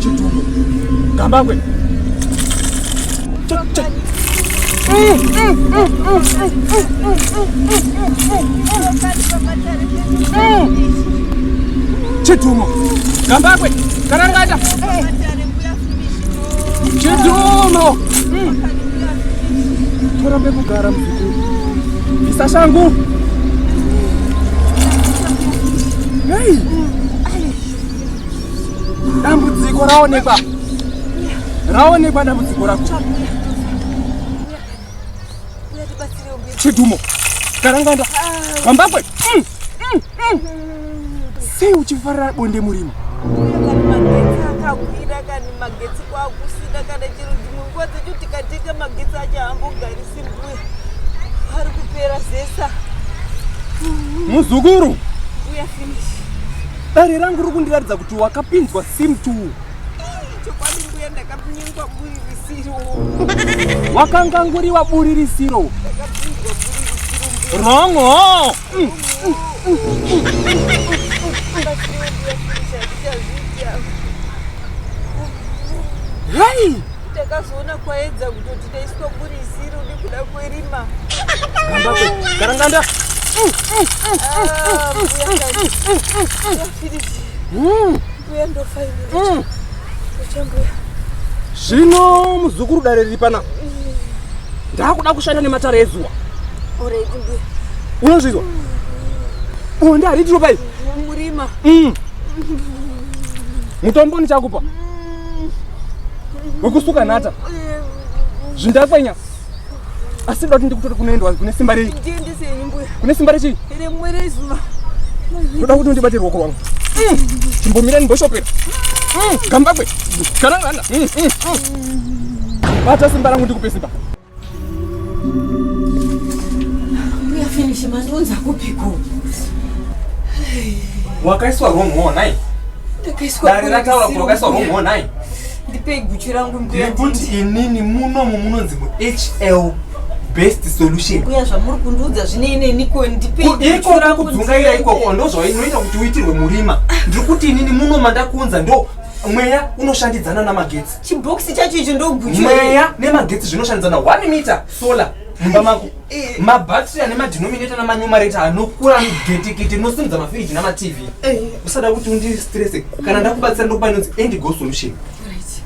Chitumo. Gambangwe. Chitumo. Gambangwe. Karangata. Chitumo. Torambe kugara muzukuru. Isa shangu. Hey. Dambudziko raonekwa. Raonekwa dambudziko rako. Chitumo. Karanganda. Gambangwe. Sei uchifarira bonde murima. Akakwira kani magetsi kwakusina kana chiro chimwe nguva dzecho tikatenga magetsi acho haambogarisi mbuya ari kupera zesa. Muzukuru, Uya finish. dare rangu riri kundiratidza kuti wakapinzwa sim 2. Chokwadi mbuya ndakapinzwa buririsiro. Wakanganguriwa buririsiro. Ndakapinzwa buririsiro. Rongo. Hey! Takazoona kwaedza kutoti taiswa burisiro nekuda kwerima. Gambangwe, Karanganda. Mbuya ndofainira. Mbuya. Zvino muzukuru dare riri pana. Ndakuda kushanda nematara ezuva. Alright mbuya. Unozvizwa? Bonde haritiro pai. Murima. Mutombo ndichakupa. Wekusuka nhata. Zvindafanya. Asi ndoda kuti ndikutori kunoendwa kune simba rei. Ndiendese henyu mbuya. Kune simba rechi? Rimwe rezuva. Ndoda kuti undibate ruoko rwangu. Chimbomira ndimboshopera. Gambangwe. Karanganda. Bata simba rangu ndikupe simba. Mbuya finish mandonza kupiko. Wakaiswa wrong nai. Ndakaiswa. Dare rataura kuti wakaiswa wrong nai. Ndipe guchu rangu mbuya. Ndikuti inini munomu munonzi HL best solution. Mbuya zvamuri kundiudza zvine niko ndipe Iko rakudzungaira ikoko ndozvainoita kuti uitirwe murima. Ndikuti inini muno mandakunza ndo mweya unoshandidzana namagetsi. chibhokisi chacho icho ndo guchu. Mweya nemagetsi zvinoshandidzana 1 meter solar mumba mako. Mabhatiri ane madenominator namanumerator anokura getekete nosimudza mafiriji nama-TV. Usada kuti undistresse kana ndakubatsira ndokupa inonzi Indigo solution.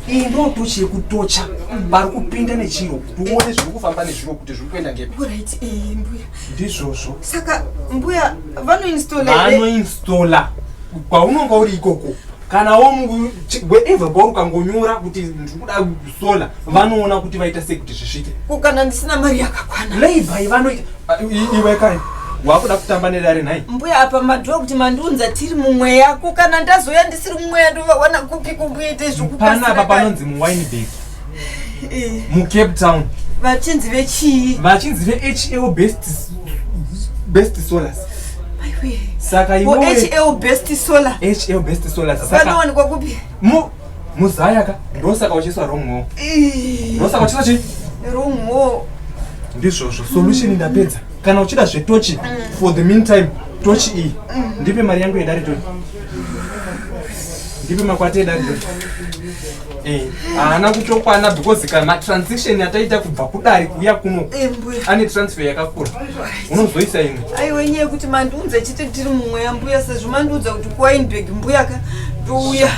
Iyi ndo tochi yekutocha pari kupinda nechiro uone zviri kufamba nezviro kuti zviri kuenda ngepi. Alright mbuya. Ndizvozvo. Saka mbuya vanoinstola kwaunonga uri ikoko kana wherever pauri ukangonyora kuti ndiri kuda sola vanoona kuti vaita sei kuti zvisvike. Kana ndisina mari yakakwana. Labor vanoita iwe kai wakuda kutamba nedare nhai. Mbuya apa madhoo kuti mandiunza tiri mumweya kana ndazoya ndisiri mumweya ndovawana kupi kumbuyaite zvokupasira. Pana apa panonzi muWynberg muCape Town. Vachinzi vechii? Vachinzi veHL best solars. Saka iwe HL best solar. HL best solars. Saka vanowanikwa kupi? Muzayaka ndosaka uchiswa wrong. Ndosaka uchiswa chi? Wrong. Ndizvozvo solution ndapedza. Kana uchida zvetochi for the meantime tochi iyi ndipe mari yangu yedare toni. Ndipe makwati edare toni. Haana kutokwana because kana transition yataita kubva kudare kuya kuno ane transfer yakakura. Unozoisa imwe. Aiwa nyaya kuti mandiunza chete tiri mumweya mbuya sezvo mandiudza kuti kuWynberg mbuya ka ndouya.